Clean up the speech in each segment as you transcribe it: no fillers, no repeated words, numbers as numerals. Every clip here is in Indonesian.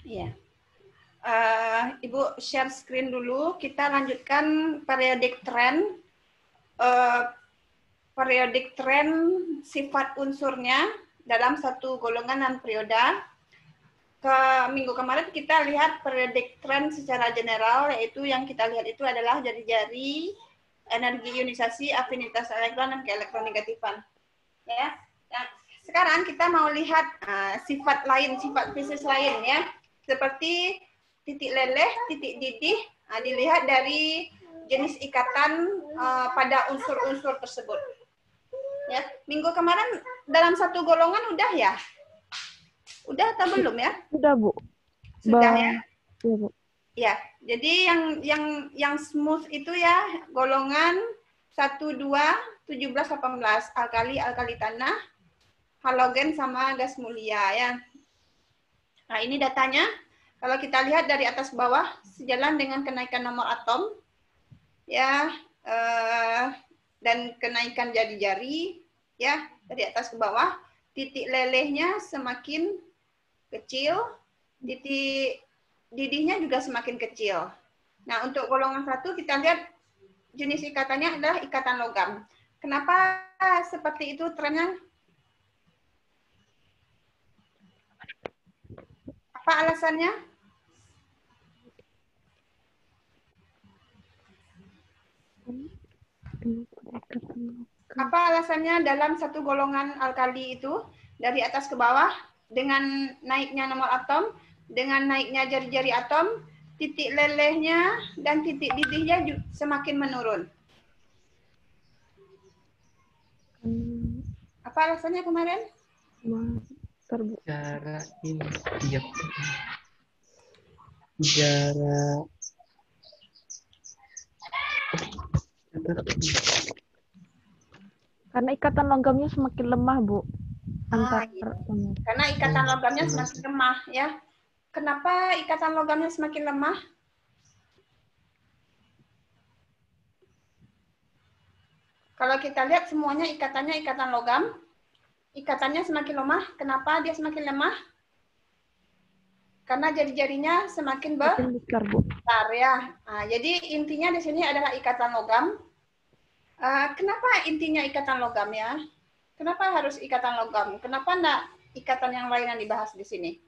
Iya. Ibu share screen dulu. Kita lanjutkan periodic trend. Periodic trend sifat unsurnya dalam satu golongan dan perioda. Minggu kemarin kita lihat periodic trend secara general, yaitu yang kita lihat itu adalah jari-jari, energi ionisasi, afinitas elektron, dan keelektronegativan. Ya. Nah, sekarang kita mau lihat sifat lain, sifat spesies lain ya, seperti titik leleh, titik didih, dilihat dari jenis ikatan pada unsur-unsur tersebut. Ya, minggu kemarin dalam satu golongan udah ya? Udah atau belum ya? Sudah, Bu. Sudah ya? Ya, Bu. Ya, jadi yang smooth itu ya golongan 1, 2, 17, 18, alkali tanah, halogen sama gas mulia ya. Nah, ini datanya. Kalau kita lihat dari atas ke bawah, sejalan dengan kenaikan nomor atom ya, dan kenaikan jari-jari ya, dari atas ke bawah, titik lelehnya semakin kecil, titik didihnya juga semakin kecil. Nah, untuk golongan 1 kita lihat jenis ikatannya adalah ikatan logam. Kenapa seperti itu trennya? Apa alasannya? Apa alasannya dalam satu golongan alkali itu dari atas ke bawah dengan naiknya nomor atom, dengan naiknya jari-jari atom, titik lelehnya dan titik didihnya semakin menurun. Apa alasannya kemarin? Jarak ini, iya. Jarak. Karena ikatan logamnya semakin lemah, Bu. Karena ikatan logamnya semakin lemah, ya. Kenapa ikatan logamnya semakin lemah? Kalau kita lihat semuanya ikatannya ikatan logam, ikatannya semakin lemah. Kenapa dia semakin lemah? Karena jari-jarinya semakin besar ya. Nah, jadi intinya di sini adalah ikatan logam. Kenapa intinya ikatan logam ya? Kenapa harus ikatan logam? Kenapa enggak ikatan yang lain yang dibahas di sini?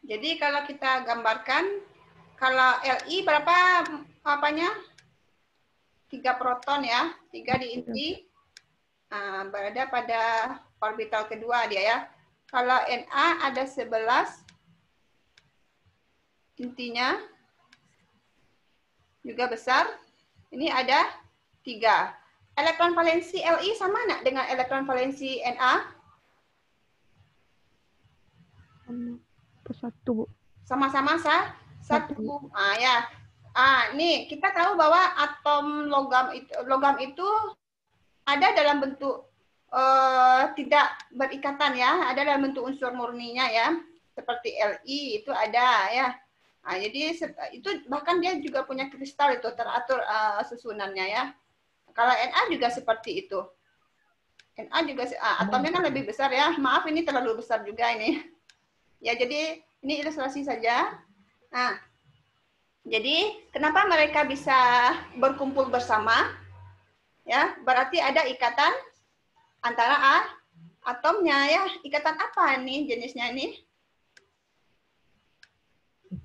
Jadi kalau kita gambarkan, kalau Li berapa apanya? 3 proton ya, 3 di inti. Berada pada orbital kedua dia ya. Kalau Na ada 11 intinya juga besar. Ini ada 3. Elektron valensi Li sama enggak dengan elektron valensi Na? Satu, Bu. Sama-sama satu. Ya. Nih kita tahu bahwa atom logam itu ada dalam bentuk tidak berikatan ya, ada dalam bentuk unsur murninya ya, seperti Li itu ada ya. Jadi itu bahkan dia juga punya kristal itu teratur susunannya ya. Kalau Na juga seperti itu. Na juga atomnya kan lebih besar ya. Maaf ini terlalu besar juga ini. Ya, jadi ini ilustrasi saja. Nah, jadi kenapa mereka bisa berkumpul bersama? Ya, berarti ada ikatan antara atomnya ya. Ikatan apa nih jenisnya ini?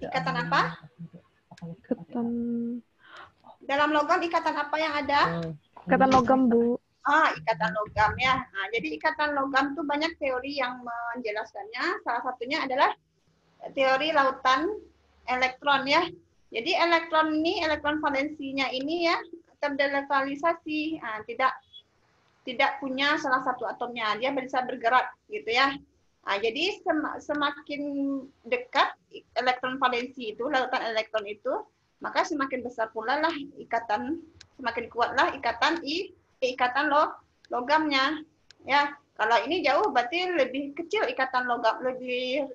Ikatan apa? Ikatan. Dalam logam ikatan apa yang ada? Ikatan logam, Bu. Ikatan logam ya. Nah, jadi ikatan logam itu banyak teori yang menjelaskannya. Salah satunya adalah teori lautan elektron ya. Jadi elektron ini, elektron valensinya ini ya terdelokalisasi, tidak punya salah satu atomnya, dia bisa bergerak gitu ya. Jadi semakin dekat elektron valensi itu, lautan elektron itu, maka semakin besar pula lah ikatan, semakin kuatlah ikatan logamnya ya. Kalau ini jauh berarti lebih kecil ikatan logam, lebih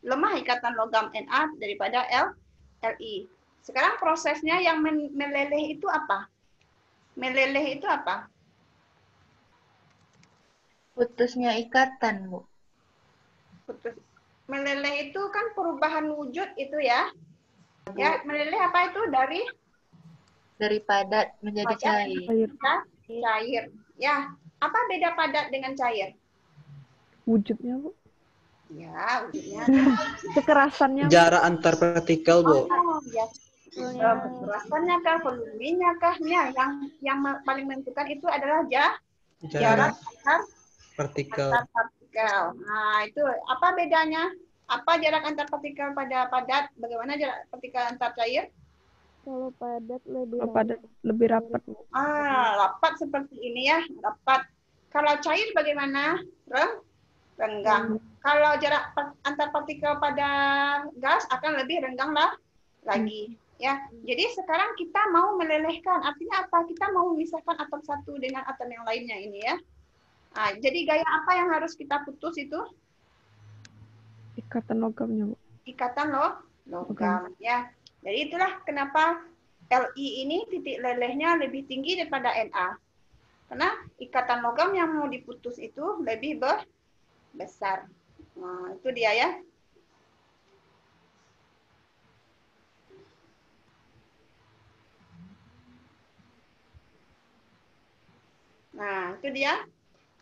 lemah ikatan logam Na daripada Li. Sekarang prosesnya yang meleleh itu apa? Meleleh itu apa? Putusnya ikatan, Bu. Putus. Meleleh itu kan perubahan wujud itu ya. Ya, meleleh apa itu? Dari padat menjadi Padat. cair. Cair. Ya, apa beda padat dengan cair? Wujudnya, Bu. Ya, wujudnya. Kekerasannya, Bu. Jarak antar partikel, Bu. Oh, ya. Kekerasannya kah, volumenya kah? Ya, yang paling menentukan itu adalah jarak antar Partikel. partikel. Nah, itu apa bedanya? Apa jarak antar partikel pada padat? Bagaimana jarak partikel antar cair? Kalau padat lebih rapat, Bu. Rapat seperti ini ya, rapat. Kalau cair bagaimana? Renggang. Kalau jarak antar partikel pada gas akan lebih renggang lagi. Ya, jadi sekarang kita mau melelehkan. Artinya apa? Kita mau memisahkan atom satu dengan atom yang lainnya ini ya. Nah, jadi gaya apa yang harus kita putus itu? Ikatan logamnya, Bu. Ikatan logam. Ya. Jadi itulah kenapa Li ini titik lelehnya lebih tinggi daripada Na. Karena ikatan logam yang mau diputus itu lebih besar. Nah, itu dia ya. Nah, itu dia.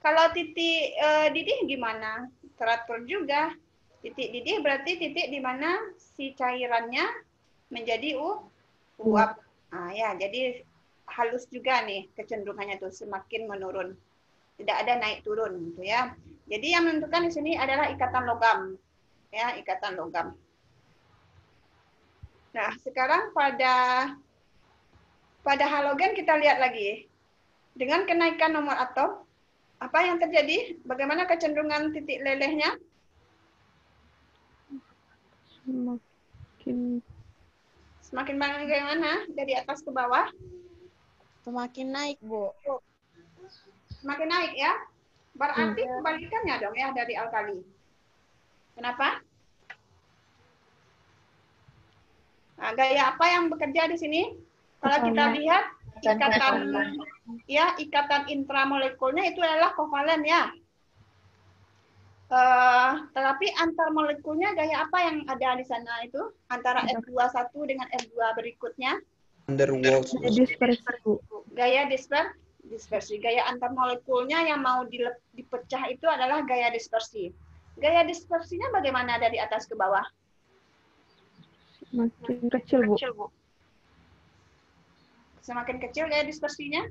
Kalau titik didih gimana? Teratur juga. Titik didih berarti titik di mana si cairannya menjadi uap. Nah, ya, jadi halus juga nih kecenderungannya tuh semakin menurun. Tidak ada naik turun gitu ya. Jadi yang menentukan di sini adalah ikatan logam. Ya, ikatan logam. Nah, sekarang pada halogen kita lihat lagi. Dengan kenaikan nomor atom, apa yang terjadi? Bagaimana kecenderungan titik lelehnya? Semakin banyak bagaimana? Dari atas ke bawah? Semakin naik, Bu. Semakin naik ya? Berarti kebalikannya dong ya dari alkali. Kenapa? Nah, gaya apa yang bekerja di sini? Kalau kita lihat ikatan intramolekulnya itu adalah kovalen ya. Tetapi antar molekulnya gaya apa yang ada di sana itu antara F21 dengan F2 berikutnya? Dispersi, Bu. Gaya dispersi. Gaya antar molekulnya yang mau dipecah itu adalah gaya dispersi. Gaya dispersinya bagaimana dari atas ke bawah? Makin kecil, Bu. Semakin kecil gaya dispersinya?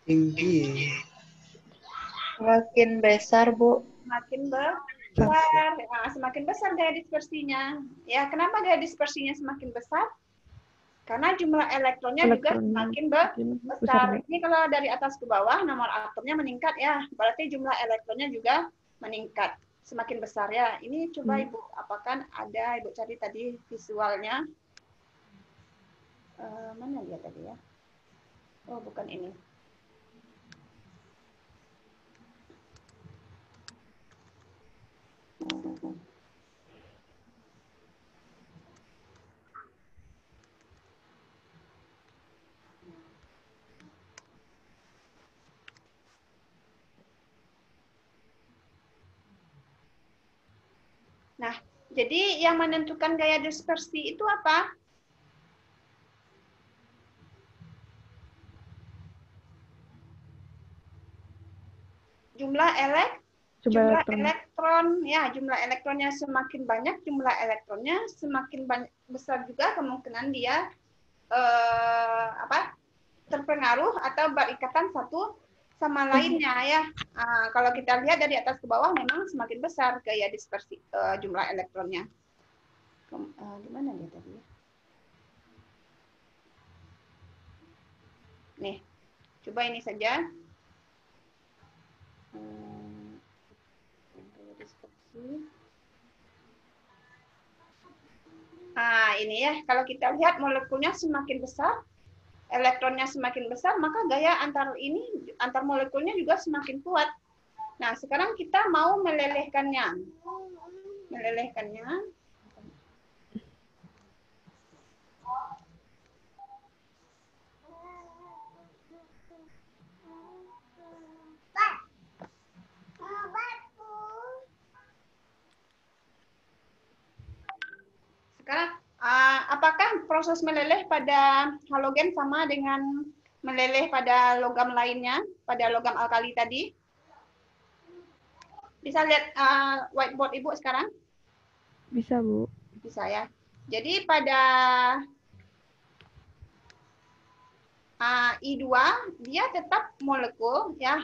Tinggi. Semakin besar, Bu. Semakin besar. Nah, semakin besar gaya dispersinya. Ya, kenapa gaya dispersinya semakin besar? Karena jumlah elektronnya juga semakin besar. Ini kalau dari atas ke bawah nomor atomnya meningkat ya, berarti jumlah elektronnya juga meningkat. Semakin besar ya. Ini coba Ibu, apakah ada Ibu cari tadi visualnya? Mana dia tadi ya? Oh, bukan ini. Nah, jadi yang menentukan gaya dispersi itu apa? Jumlah elektron ya, jumlah elektronnya semakin banyak, jumlah elektronnya semakin besar juga kemungkinan dia terpengaruh atau berikatan satu sama lainnya ya. Kalau kita lihat dari atas ke bawah memang semakin besar gaya dispersi jumlah elektronnya. Gimana dia tadi ya? Nih, coba ini saja. Ini ya, kalau kita lihat molekulnya semakin besar, elektronnya semakin besar, maka gaya antar molekulnya juga semakin kuat. Nah, sekarang kita mau melelehkannya. Sekarang, apakah proses meleleh pada halogen sama dengan meleleh pada logam lainnya, pada logam alkali tadi? Bisa lihat whiteboard Ibu sekarang? Bisa, Bu. Bisa ya. Jadi pada I2 dia tetap molekul ya,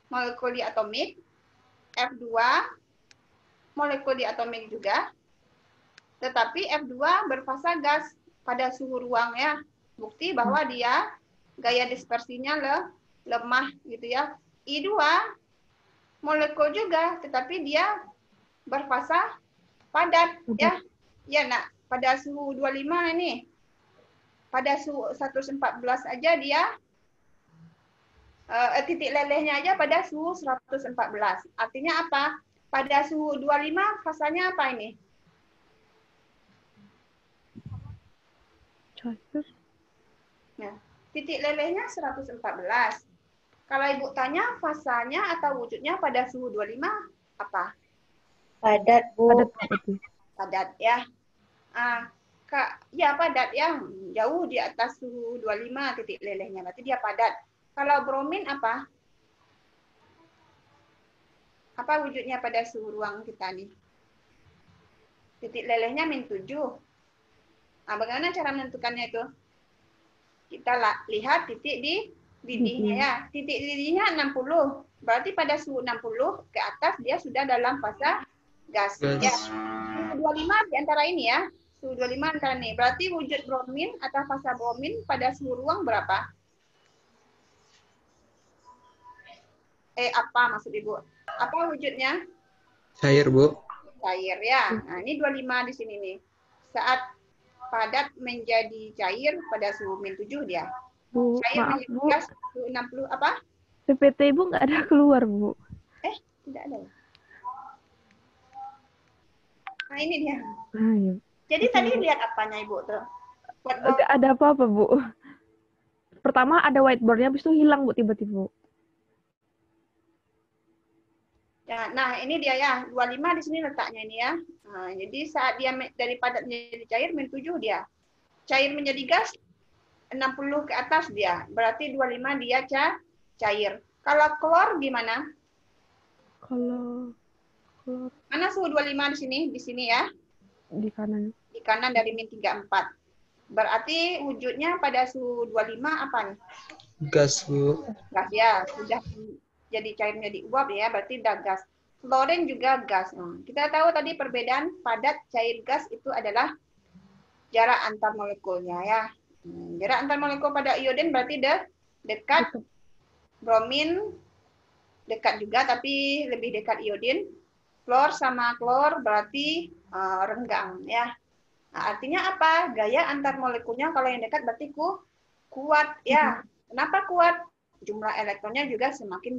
molekul diatomik. F2 molekul diatomik juga. Tetapi F2 berfasa gas pada suhu ruang ya. Bukti bahwa dia gaya dispersinya lemah gitu ya. I2 molekul juga, tetapi dia berfasa padat ya. Ya, nah, pada suhu 25 ini, pada suhu 114 aja dia titik lelehnya aja pada suhu 114. Artinya apa? Pada suhu 25 fasanya apa ini? Cair. Nah, titik lelehnya 114. Kalau Ibu tanya fasanya atau wujudnya pada suhu 25 apa? Padat, Bu. Padat berarti. Padat ya. Ya padat ya, jauh di atas suhu 25 titik lelehnya, berarti dia padat. Kalau bromin apa? Apa wujudnya pada suhu ruang kita nih? Titik lelehnya -7. Bagaimana cara menentukannya itu? Kita lihat titik di didihnya ya. Titik didihnya 60. Berarti pada suhu 60 ke atas dia sudah dalam fase gas. Ya. Suhu 25 di antara ini ya. Suhu 25 antara ini. Berarti wujud bromin atau fase bromin pada suhu ruang berapa? Apa maksud Ibu? Apa wujudnya? Cair, Bu. Cair ya. Nah, ini 25 di sini nih. Saat padat menjadi cair pada suhu -7 dia. Bu, Cair maaf, menjadi Bu. gas suhu 60 apa? PPT Ibu nggak ada keluar, Bu. Tidak ada. Nah, ini dia. Iya. Jadi tadi lihat apanya Ibu tuh? Whiteboard. Nggak ada apa-apa, Bu. Pertama ada whiteboard-nya, habis itu hilang, Bu, tiba-tiba. Ya, nah ini dia ya, 25 di sini letaknya ini ya. Nah, jadi saat dia dari padat menjadi cair, -7 dia. Cair menjadi gas, 60 ke atas dia. Berarti 25 dia cair. Kalau klor gimana? Kalau Mana suhu 25 di sini? Di sini ya. di kanan. Di kanan dari -34. Berarti wujudnya pada suhu 25 apa nih? Gas, Bu. Gas ya, sudah jadi cair menjadi uap ya, berarti udah gas. Klorin juga gas. Kita tahu tadi perbedaan padat cair gas itu adalah jarak antar molekulnya ya. Jarak antar molekul pada iodin berarti dekat. Bromin dekat juga tapi lebih dekat iodin. Klor sama klor berarti renggang ya. Nah, artinya apa? Gaya antar molekulnya kalau yang dekat berarti kuat ya. Kenapa kuat? Jumlah elektronnya juga semakin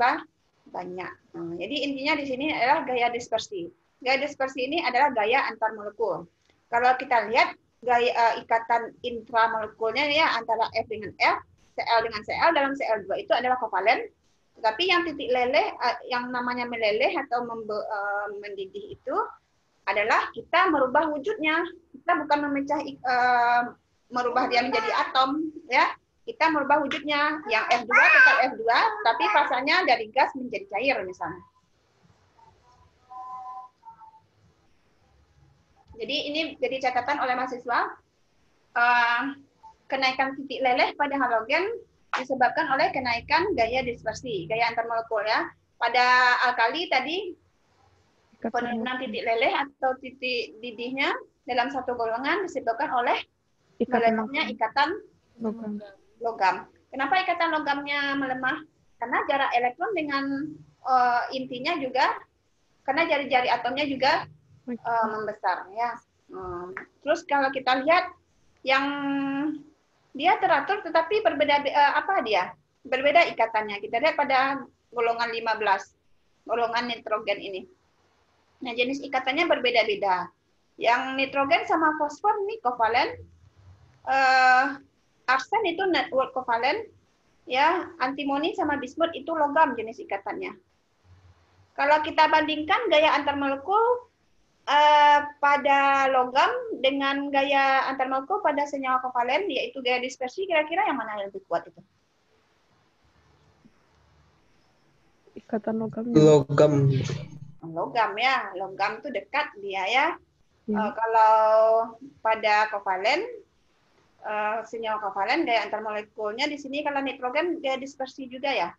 banyak. Jadi intinya di sini adalah gaya dispersi. Gaya dispersi ini adalah gaya antar molekul. Kalau kita lihat gaya ikatan intramolekulnya ya antara F dengan F, Cl dengan Cl dalam Cl2 itu adalah kovalen. Tetapi yang titik leleh, yang namanya meleleh atau mendidih itu adalah kita merubah wujudnya. Kita bukan memecah, merubah dia menjadi atom, ya. Kita merubah wujudnya. Yang F2 tetap F2, tapi fasanya dari gas menjadi cair misalnya. Jadi ini jadi catatan oleh mahasiswa. Kenaikan titik leleh pada halogen disebabkan oleh kenaikan gaya dispersi, gaya antar molekul ya. Pada alkali tadi penurunan titik leleh atau titik didihnya dalam satu golongan disebabkan oleh melemahnya ikatan logam. Kenapa ikatan logamnya melemah? Karena jarak elektron dengan intinya juga, karena jari-jari atomnya juga membesar ya. Terus kalau kita lihat yang dia teratur tetapi berbeda berbeda ikatannya. Kita lihat pada golongan 15, golongan nitrogen ini. Nah, jenis ikatannya berbeda-beda. Yang nitrogen sama fosfor ini kovalen, arsen itu network kovalen, ya, antimoni sama bismut itu logam jenis ikatannya. Kalau kita bandingkan gaya antar molekul pada logam dengan gaya antar molekul pada senyawa kovalen, yaitu gaya dispersi, kira-kira yang mana yang lebih kuat itu? Ikatan logamnya. Logam. Logam ya, logam itu dekat dia ya. Ya. Kalau pada kovalen, senyawa kovalen gaya antar molekulnya di sini kalau nitrogen gaya dispersi juga ya.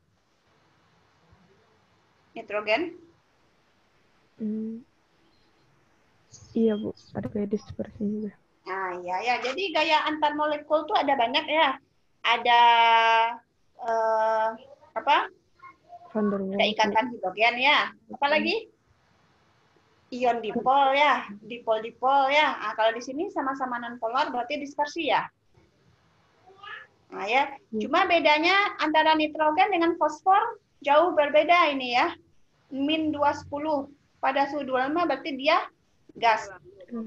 Nitrogen. Iya Bu, ada gaya dispersi juga. Nah ya, jadi gaya antar molekul tuh ada banyak ya. Ada Van der ada Waals. ikatan hidrogen ya. Apalagi ion dipol ya, dipol ya. Nah, kalau di sini sama-sama nonpolar berarti dispersi ya. Nah ya, cuma bedanya antara nitrogen dengan fosfor jauh berbeda ini ya. Min 210 pada suhu 25 berarti dia gas.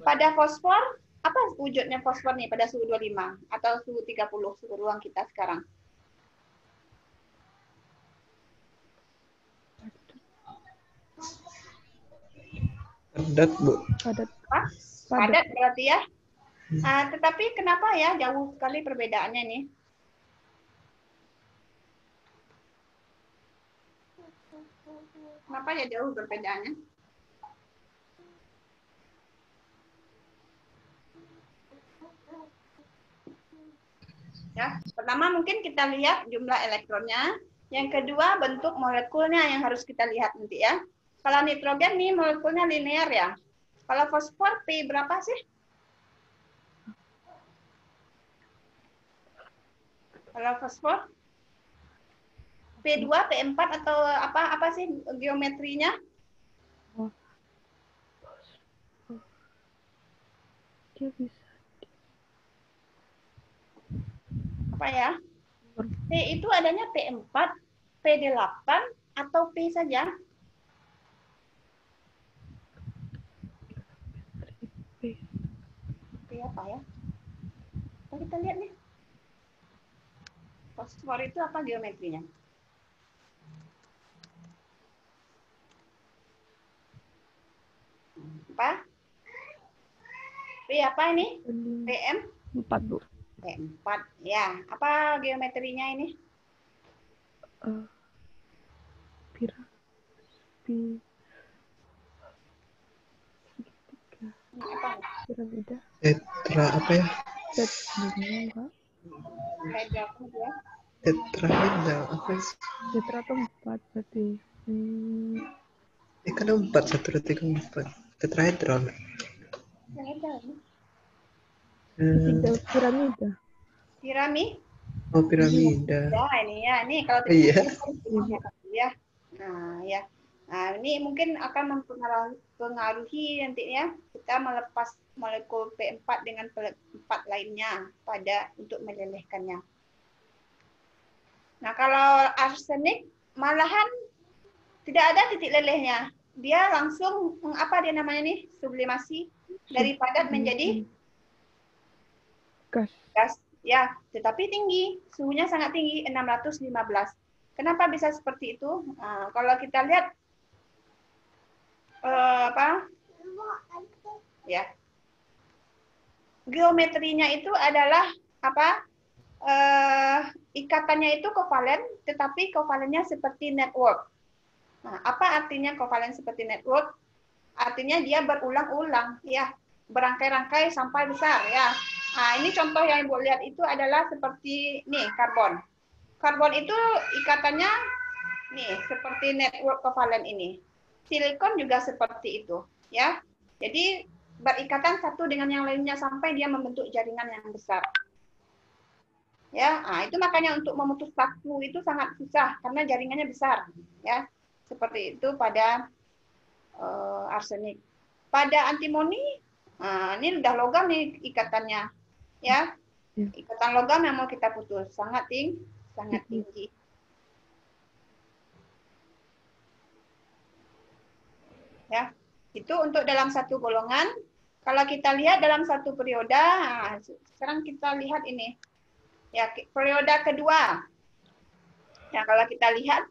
Pada fosfor, apa wujudnya fosfor nih pada suhu 25 atau suhu 30 suhu ruang kita sekarang? Padat, Bu. Padat. Padat berarti ya. Tetapi kenapa ya jauh sekali perbedaannya nih? Kenapa ya jauh perbedaannya? Ya, pertama mungkin kita lihat jumlah elektronnya. Yang kedua bentuk molekulnya yang harus kita lihat nanti ya. Kalau nitrogen nih molekulnya linear ya. Kalau fosfor P berapa sih? Kalau fosfor P2, P4 atau apa sih geometrinya? Dia bisa. Apa ya? P itu adanya P4, P8 atau P saja? P apa ya? Kita lihat nih. Fosfor itu apa geometrinya? Apa? P apa ini? PM? 4 Bu. P4. Ya, apa geometrinya ini? Piramida. Tetra apa ya? Tetrahedral apa sih? Tetra tuh 4 berarti. Kan 4, 1, 2, 3, 4. Tetrahedral. Piramida. Oh, piramida. Ya, ini ya. Ini kalau Iya. ya. Nah, ya. Nah, ini mungkin akan mempengaruhi nantinya kita melepas molekul P4 dengan P4 lainnya pada untuk melelehkannya. Nah, kalau arsenik malahan tidak ada titik lelehnya. Dia langsung apa dia namanya nih? Sublimasi dari padat menjadi gas. Ya, tetapi tinggi, suhunya sangat tinggi, 615. Kenapa bisa seperti itu? Nah, kalau kita lihat ya, geometrinya itu adalah apa? Ikatannya itu kovalen, tetapi kovalennya seperti network. Nah, apa artinya kovalen seperti network? Artinya dia berulang-ulang, ya, berangkai-rangkai sampai besar, ya. Nah, ini contoh yang Ibu lihat itu adalah seperti nih karbon. Karbon itu ikatannya nih seperti network kovalen ini. Silikon juga seperti itu, ya. Jadi berikatan satu dengan yang lainnya sampai dia membentuk jaringan yang besar. Ya, nah, itu makanya untuk memutus satu itu sangat susah karena jaringannya besar, ya. Seperti itu pada arsenik. Pada antimoni, nah, ini udah logam nih ikatannya, ya. Ikatan logam yang mau kita putus sangat tinggi. Ya, itu untuk dalam satu golongan. Kalau kita lihat dalam satu periode, nah, sekarang kita lihat ini. Ya, periode kedua. Ya, kalau kita lihat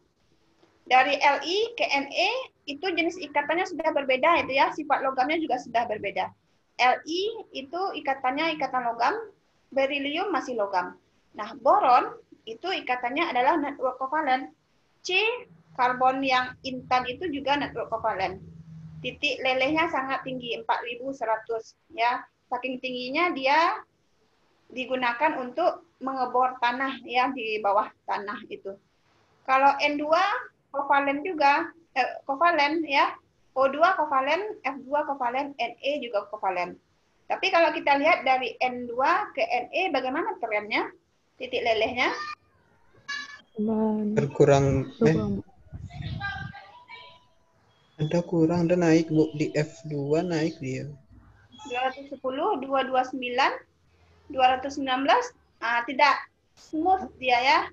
Dari Li ke Ne itu jenis ikatannya sudah berbeda itu ya, sifat logamnya juga sudah berbeda. Li itu ikatannya ikatan logam, berilium masih logam. Nah, boron itu ikatannya adalah network kovalen. C, karbon yang intan itu juga network kovalen. Titik lelehnya sangat tinggi, 4100 ya. Saking tingginya dia digunakan untuk mengebor tanah ya di bawah tanah itu. Kalau N2 kovalen juga, kovalen ya. O2 kovalen, F2 kovalen, Ne juga kovalen. Tapi kalau kita lihat dari N2 ke Ne bagaimana trennya? Titik lelehnya? Berkurang, Berkurang, Bu. ada kurang, ada naik Bu. Di F2 naik dia. 210, 229, 219, tidak smooth dia ya.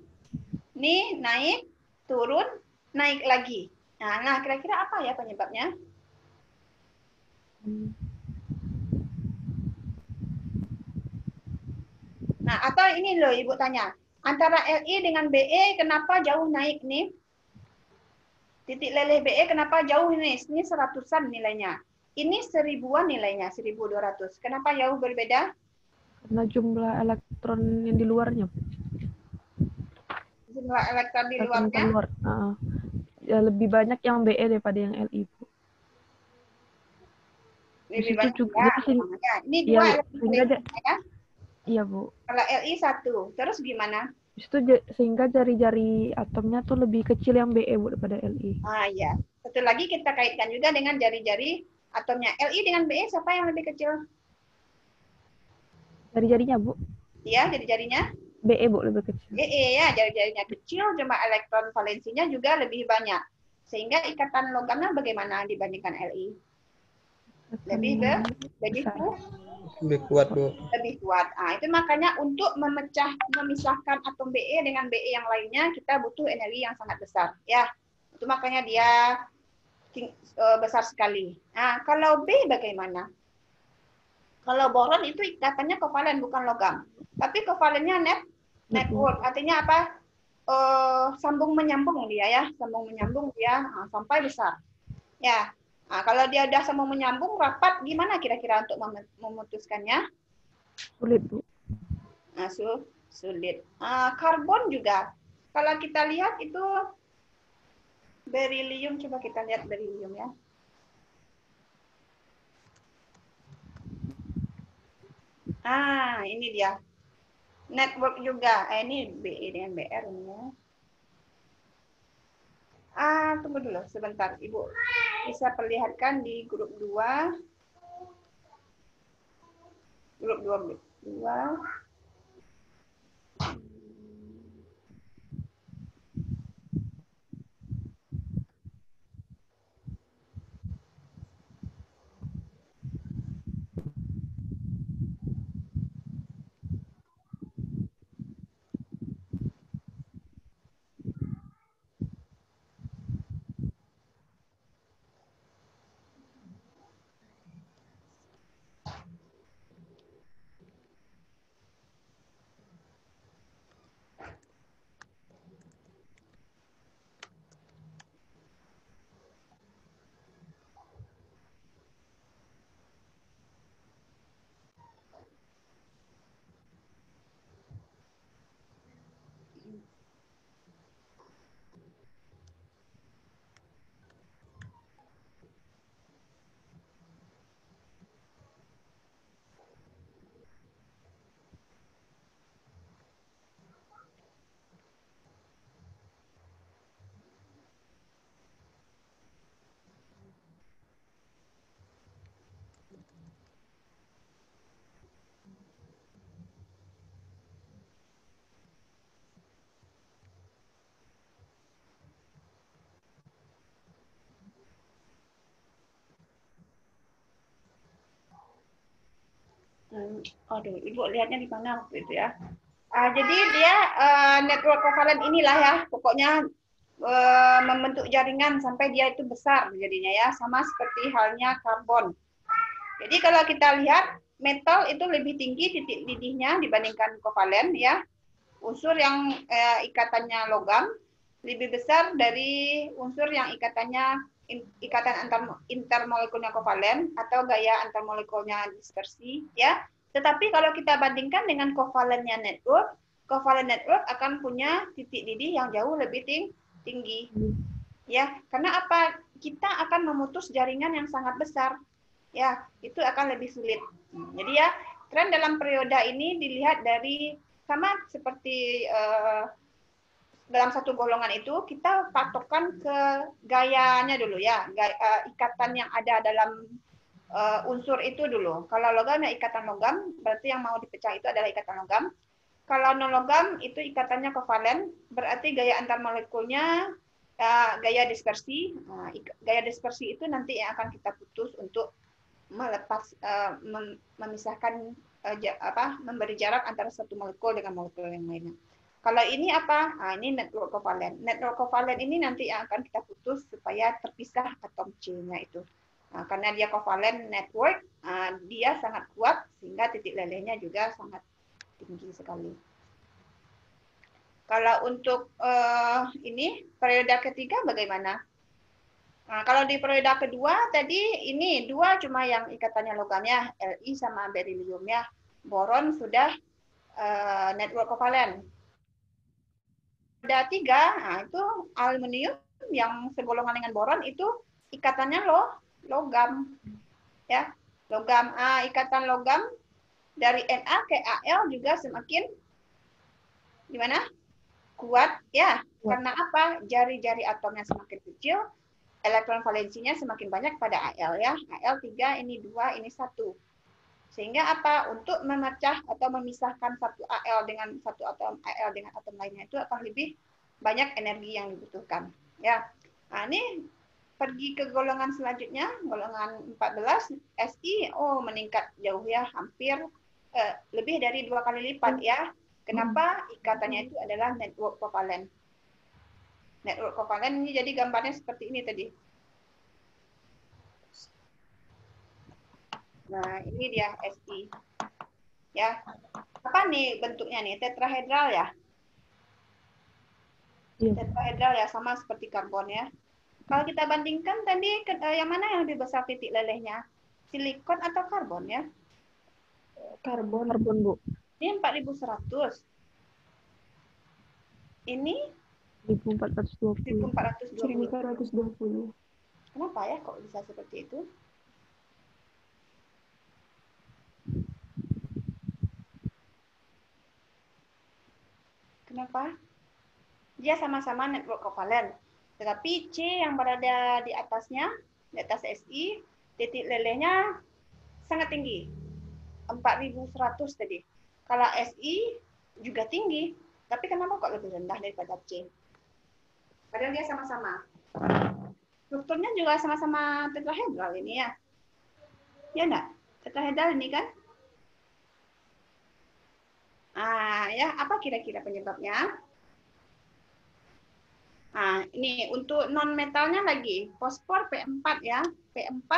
Ini naik, turun, naik lagi. Nah, kira-kira apa ya penyebabnya? Nah, atau ini loh Ibu tanya. Antara Li dengan Be kenapa jauh naik nih? Titik leleh Be kenapa jauh ini? Ini 100-an nilainya. Ini 1000-an nilainya, 1200. Kenapa jauh berbeda? Karena jumlah elektron yang di luarnya. Jumlah elektron di Elektron luarnya. keluar. Ya, lebih banyak yang Be daripada yang Li, Bu. Lebih Di situ banyak juga, ya. jadi Ya, ini ya, 2 sehingga elektron ya. Iya, Bu. Kalau Li 1. Terus gimana? Di situ sehingga jari-jari atomnya tuh lebih kecil yang Be, Bu, daripada Li. Ya. Satu lagi kita kaitkan juga dengan jari-jari atomnya. Li dengan Be siapa yang lebih kecil? Jari-jarinya, Bu. Ya, jari-jarinya. Be, Bu, lebih kecil. Ya, jari-jarinya kecil, cuma elektron valensinya juga lebih banyak. Sehingga ikatan logamnya bagaimana dibandingkan Li? Lebih kuat Bu. lebih kuat. Itu makanya untuk memisahkan atom Be dengan Be yang lainnya kita butuh energi yang sangat besar. Ya, itu makanya dia besar sekali. Nah, kalau B bagaimana? Kalau boron itu ikatannya kovalen bukan logam, tapi kovalennya network. Artinya apa? Sambung menyambung dia ya, sambung menyambung dia sampai besar. Ya. Nah, kalau dia udah sambung menyambung rapat, gimana kira-kira untuk memutuskannya? Sulit, Bu. Sulit. Karbon juga. Kalau kita lihat itu berilium, coba kita lihat berilium ya. Ini dia. Network juga. Ini Be dengan Br ini ya. Tunggu dulu sebentar, Ibu. Bisa perlihatkan di grup 2. Grup 2. Aduh, Ibu lihatnya di mana waktu itu ya. Jadi dia network kovalen inilah ya, pokoknya membentuk jaringan sampai dia itu besar jadinya ya, sama seperti halnya karbon. Jadi kalau kita lihat metal itu lebih tinggi titik didihnya dibandingkan kovalen ya. Unsur yang ikatannya logam lebih besar dari unsur yang ikatan intermolekulnya kovalen atau gaya antarmolekulnya dispersi, ya. Tetapi kalau kita bandingkan dengan kovalennya network akan punya titik didih yang jauh lebih tinggi. Ya, karena apa? Kita akan memutus jaringan yang sangat besar. Ya, itu akan lebih sulit. Jadi ya, tren dalam periode ini dilihat dari sama seperti dalam satu golongan itu kita patokan ke gayanya dulu ya, ikatan yang ada dalam unsur itu dulu. Kalau logam ya ikatan logam, berarti yang mau dipecah itu adalah ikatan logam. Kalau non logam itu ikatannya kovalen, berarti gaya antar molekulnya gaya dispersi. Nah, gaya dispersi itu nanti yang akan kita putus untuk melepas memisahkan memberi jarak antara satu molekul dengan molekul yang lainnya. Kalau ini apa? Nah, ini network kovalen. Network kovalen ini nanti yang akan kita putus supaya terpisah atom C-nya itu. Nah, karena dia kovalen network, dia sangat kuat sehingga titik lelehnya juga sangat tinggi sekali. Kalau untuk ini periode ketiga bagaimana? Nah, kalau di periode kedua tadi ini dua cuma yang ikatannya logamnya Li sama beriliumnya. Boron sudah network kovalen. Ada tiga, nah itu aluminium yang segolongan dengan boron itu ikatannya logam, ya logam. Ikatan logam dari Na ke Al juga semakin gimana? Kuat, ya. Karena apa? Jari-jari atomnya semakin kecil, elektron valensinya semakin banyak pada Al ya. Al 3, ini 2, ini 1. Sehingga apa? Untuk memecah atau memisahkan satu Al dengan satu atom Al dengan atom lainnya itu akan lebih banyak energi yang dibutuhkan. Ya. Nah, ini pergi ke golongan selanjutnya, golongan 14, Si, meningkat jauh ya, hampir lebih dari 2 kali lipat ya. Kenapa? Ikatannya itu adalah network kovalen. Network kovalen ini jadi gambarnya seperti ini tadi. Nah, ini dia Si. Ya. Apa nih bentuknya nih? Tetrahedral ya? Tetrahedral ya, sama seperti karbon ya. Kalau kita bandingkan tadi yang mana yang lebih besar titik lelehnya? Silikon atau karbon ya? Karbon, Bu. Ini 4100. Ini 1420. 1420. Kenapa ya kok bisa seperti itu? Kenapa? Dia sama-sama network kovalen. Tetapi C yang berada di atasnya, di atas Si, titik lelehnya sangat tinggi. 4100 tadi. Kalau Si juga tinggi, tapi kenapa kok lebih rendah daripada C? Padahal dia sama-sama. Strukturnya juga sama-sama tetrahedral ini ya. Ya enggak? Tetrahedral ini kan? Ya, apa kira-kira penyebabnya? Nah, ini untuk non metalnya lagi, fosfor P4 ya, P4.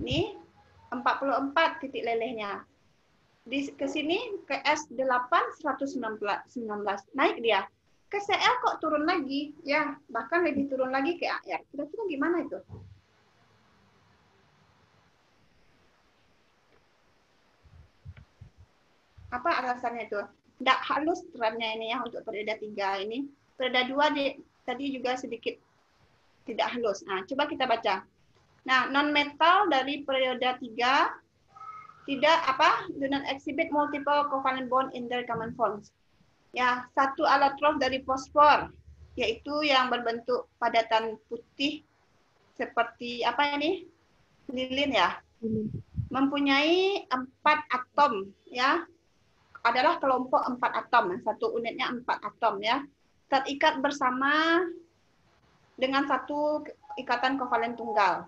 Ini 44 titik lelehnya. Ke sini ke S8 119, naik dia. Ke Cl kok turun lagi, ya, bahkan lebih turun lagi ke Ar. Kira-kira gimana itu? Apa alasannya itu? Tidak halus trennya ini ya untuk periode 3 ini. Periode 2 tadi juga sedikit tidak halus. Nah, coba kita baca. Nah, non-metal dari periode 3 tidak do not exhibit multiple covalent bond in their common forms. Ya, satu allotrope dari fosfor, yaitu yang berbentuk padatan putih seperti apa ini? Lilin ya. Mempunyai 4 atom ya. Adalah kelompok 4 atom, satu unitnya 4 atom ya, terikat bersama dengan satu ikatan kovalen tunggal.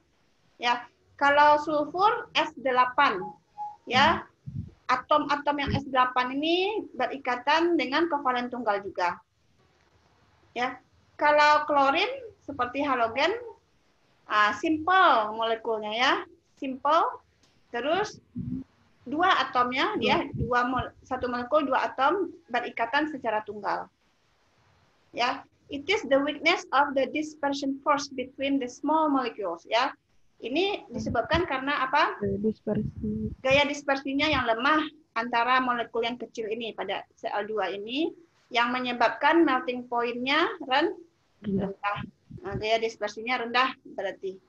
Ya, kalau sulfur S8 ya, atom-atom yang S8 ini berikatan dengan kovalen tunggal juga. Ya, kalau klorin seperti halogen, simple molekulnya ya, simple, terus 2 atomnya dia satu molekul 2 atom berikatan secara tunggal. Ya, it is the weakness of the dispersion force between the small molecules. Ya, ini disebabkan karena apa? Dispersi. Gaya dispersinya yang lemah antara molekul yang kecil ini pada Cl2 ini yang menyebabkan melting point-nya rendah. Nah, gaya dispersinya rendah berarti.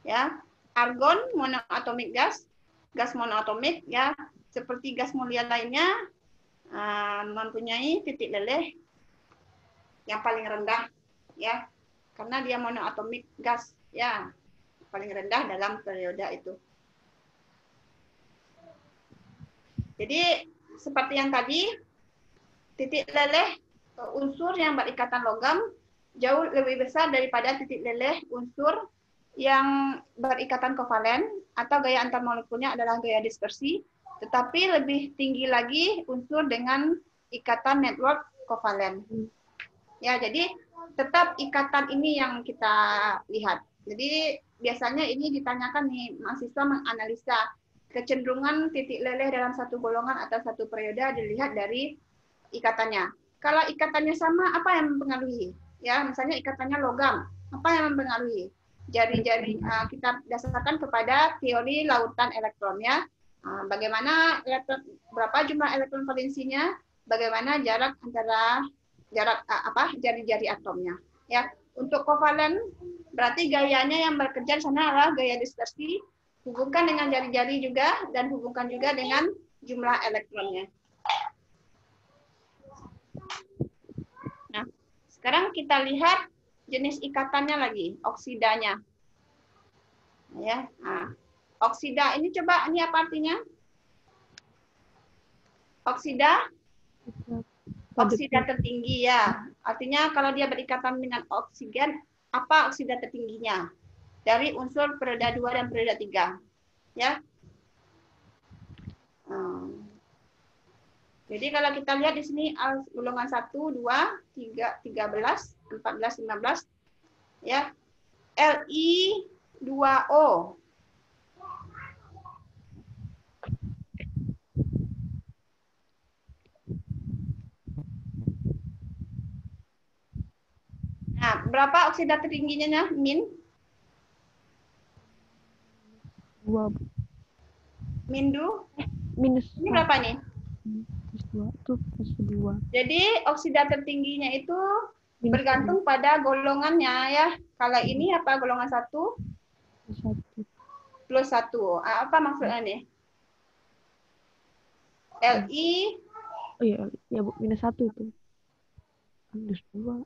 Ya, argon monoatomic gas, gas monoatomik ya, seperti gas mulia lainnya mempunyai titik leleh yang paling rendah ya, karena dia monoatomic gas ya, paling rendah dalam periode itu. Jadi seperti yang tadi, titik leleh unsur yang berikatan logam jauh lebih besar daripada titik leleh unsur yang berikatan kovalen atau gaya antar molekulnya adalah gaya dispersi, tetapi lebih tinggi lagi unsur dengan ikatan network kovalen. Ya, jadi tetap ikatan ini yang kita lihat. Jadi biasanya ini ditanyakan nih, mahasiswa menganalisa kecenderungan titik leleh dalam satu golongan atau satu periode dilihat dari ikatannya. Kalau ikatannya sama, apa yang mempengaruhi? Ya, misalnya ikatannya logam, apa yang mempengaruhi? Jari-jari kita dasarkan kepada teori lautan elektron ya. Bagaimana elektron, berapa jumlah elektron valensinya? Bagaimana jarak antara jari-jari atomnya? Ya, untuk kovalen berarti gayanya yang bekerja di sana adalah gaya dispersi. Hubungkan dengan jari-jari juga dan hubungkan juga dengan jumlah elektronnya. Nah, sekarang kita lihat jenis ikatannya lagi, oksidanya. Ya, nah, oksida ini coba ini apa artinya? Oksida tertinggi ya. Artinya kalau dia berikatan dengan oksigen, apa oksida tertingginya? Dari unsur periode 2 dan periode 3. Ya. Jadi kalau kita lihat di sini golongan 1, 2, 3, 13, 14, 15 ya. Li2O. Nah, berapa oksida tertingginya, Min? 2. Minus. Ini berapa nih? Minus 2 itu plus 2. Jadi oksida tertingginya itu bergantung pada golongannya ya. Kalau ini apa golongan 1? Plus 1. Apa maksudnya nih? Li. Oh iya, ya Bu, minus 1 itu. Minus 2.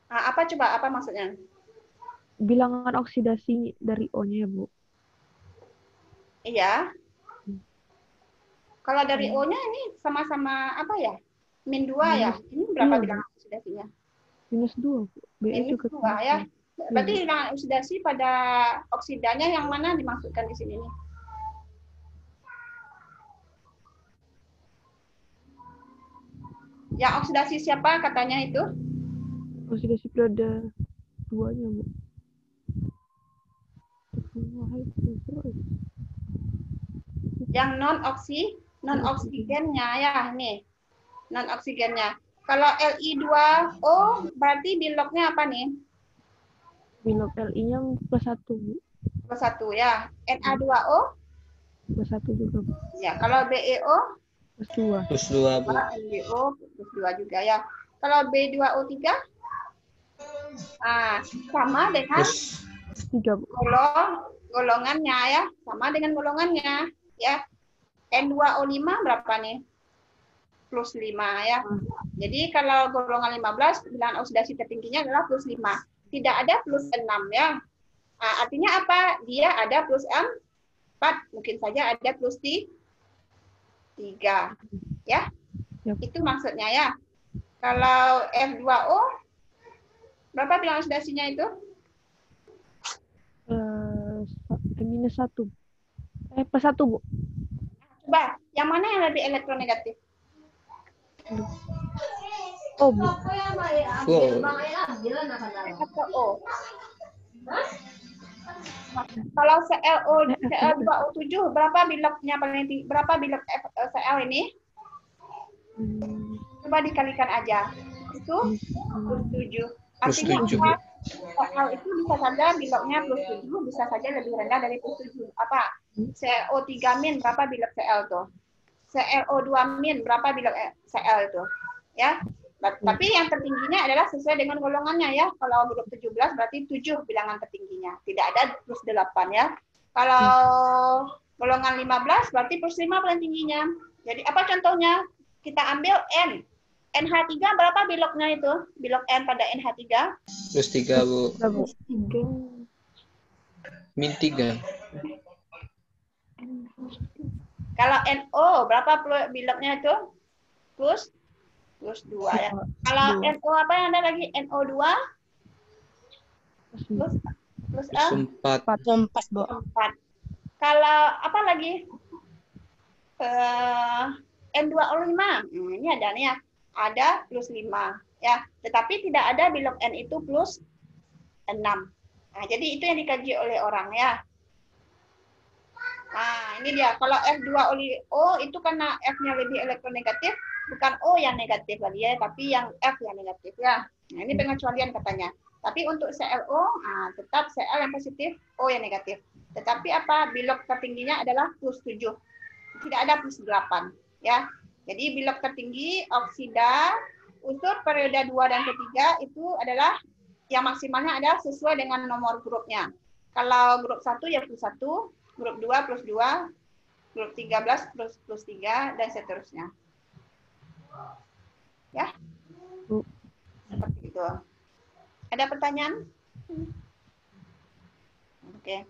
Apa coba? Apa maksudnya? Bilangan oksidasi dari O-nya ya, Bu. Iya. Kalau dari O-nya ini sama-sama apa ya? Min 2 ya. Ini berapa bilangan oksidasinya? Minus 2, Bu. Minus 2 ya. Berarti bilangan oksidasi pada oksidanya yang mana dimaksudkan di sini nih? Yang oksidasi siapa katanya itu? Oksidasi periode 2-nya, Bu. Yang non-oksigennya ya, nih. Non-oksigennya. Kalau Li2O berarti biloknya apa nih? Bilok Li-nya plus 1, Bu. Plus 1 ya. Na2O? Plus 1 juga, Bu. Ya, kalau BeO? Plus 2. Plus 2, Bu. MgO plus 2 juga ya. Kalau B2O3? Sama dengan Plus 3, Bu. golongannya ya. Sama dengan golongannya ya. N2O5 berapa nih? Plus 5 ya. Jadi kalau golongan 15, bilangan oksidasi tertingginya adalah plus 5. Tidak ada plus 6 ya. Artinya apa? Dia ada plus 4. Mungkin saja ada plus 3. Ya. Yep. Itu maksudnya ya. Kalau F2O, berapa bilangan oksidasinya itu? Minus 1. Plus 1, Bu. Coba, yang mana yang lebih elektronegatif? Oh, Bu. Atau O? Kalau Cl2O7, berapa biloknya paling tinggi? Berapa bilok Cl ini? Coba dikalikan aja. itu plus 7. Plus Artinya 7, apa? Bu. CL itu bisa saja biloknya plus 7, bisa saja lebih rendah dari plus 7. Apa? CO3 min berapa bilok CL tuh? ClO2 min berapa bilok Cl itu? Ya. Tapi yang tertingginya adalah sesuai dengan golongannya ya. Kalau grup 17 berarti 7 bilangan tertingginya. Tidak ada plus 8 ya. Kalau golongan 15 berarti plus 5 paling tingginya. Jadi apa contohnya? Kita ambil N. NH3 berapa biloknya itu? Bilok N pada NH3? Plus 3, Bu. Plus 3. Min 3. Kalau NO berapa biloknya itu? Plus 2 ya. Kalau NO apa yang ada lagi? NO2 plus Plus L 4. 4, Bu. 4. Kalau apa lagi? N2O5. Ini ada nih ya. Ada plus 5 ya. Tetapi tidak ada bilok N itu plus 6. Nah, jadi itu yang dikaji oleh orang ya. Nah, ini dia. Kalau F2O itu karena F-nya lebih elektronegatif, bukan O yang negatif lagi ya, tapi yang F yang negatif ya. Nah, ini pengecualian katanya. Tapi untuk ClO, tetap Cl yang positif, O yang negatif. Tetapi apa? Bilok tertingginya adalah plus 7. Tidak ada plus 8 ya. Jadi bilok tertinggi oksida unsur periode 2 dan ketiga itu adalah yang maksimalnya adalah sesuai dengan nomor grupnya. Kalau grup 1 ya plus 1, grup 2 plus 2, grup 13 plus 3, dan seterusnya. Ya, seperti itu. Ada pertanyaan? Oke.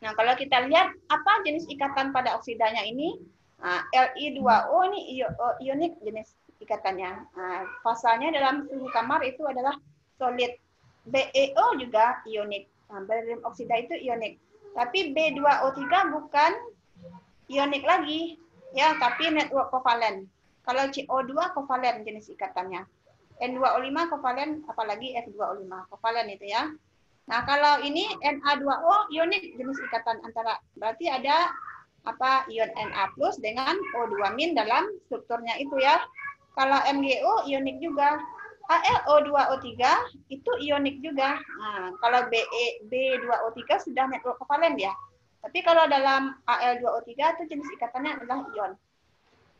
Nah, kalau kita lihat apa jenis ikatan pada oksidanya ini, Li2O ini ionik jenis ikatannya. Pasalnya dalam suhu kamar itu adalah solid. BeO juga ionik. Barium oksida itu ionik. Tapi B2O3 bukan ionik lagi, ya, tapi network kovalen. Kalau CO2 kovalen jenis ikatannya. N2O5 kovalen, apalagi F2O5 kovalen itu ya. Nah, kalau ini Na2O ionik jenis ikatan antara, berarti ada apa ion Na+ dengan O2- dalam strukturnya itu ya. Kalau MgO ionik juga. AlO2O3 itu ionik juga. Nah, kalau B2O3 sudah network kovalen ya. Tapi kalau dalam Al2O3 itu jenis ikatannya adalah ion.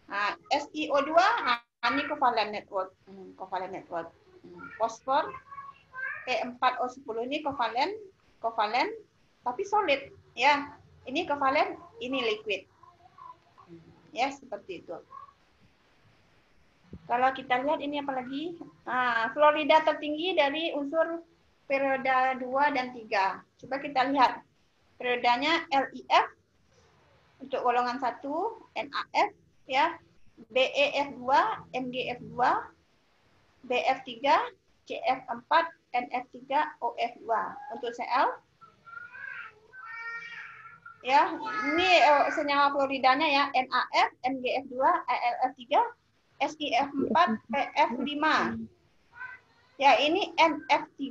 Nah, SiO2 ini kovalen network. Kovalen network. Fosfor P4O10 ini kovalen tapi solid ya. Ini kovalen, ini liquid. Ya, seperti itu. Kalau kita lihat ini apa lagi? Fluorida tertinggi dari unsur periode 2 dan 3. Coba kita lihat. Periodanya LiF untuk golongan 1, NaF ya, BeF2, MgF2, BF3, CF4, NF3, OF2. Untuk Cl ya, ini senyawa fluoridanya ya, NaF, MgF2, AlF3, SiF4, PF5. Ya, ini NF3.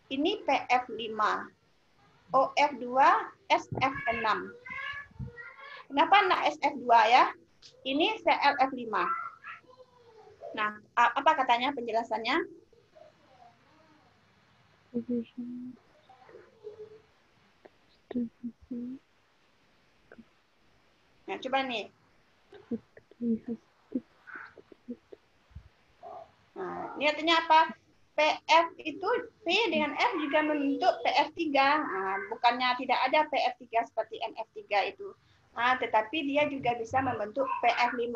Ini PF5. OF2, SF6. Kenapa enggak SF2 ya? Ini ClF5. Nah, apa katanya penjelasannya? Nah, coba nih. Nah, ini artinya apa? PF itu P dengan F juga membentuk PF3. Nah, bukannya tidak ada PF3 seperti NF3 itu. Tetapi dia juga bisa membentuk PF5.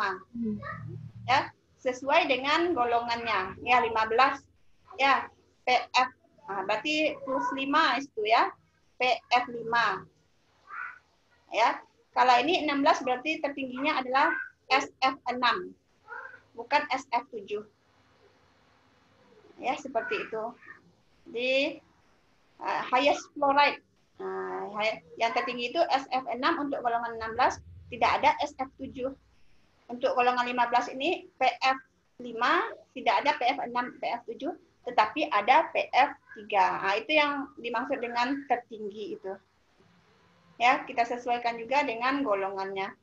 Ya, sesuai dengan golongannya. Ya, 15. Ya, PF. Nah, berarti plus 5 itu ya. PF5. Ya. Kalau ini 16 berarti tertingginya adalah SF6. Bukan SF7. Ya, seperti itu. Di highest fluoride. Yang tertinggi itu SF6 untuk golongan 16, tidak ada SF7. Untuk golongan 15 ini PF5, tidak ada PF6, PF7, tetapi ada PF3. Nah, itu yang dimaksud dengan tertinggi itu. Ya, kita sesuaikan juga dengan golongannya.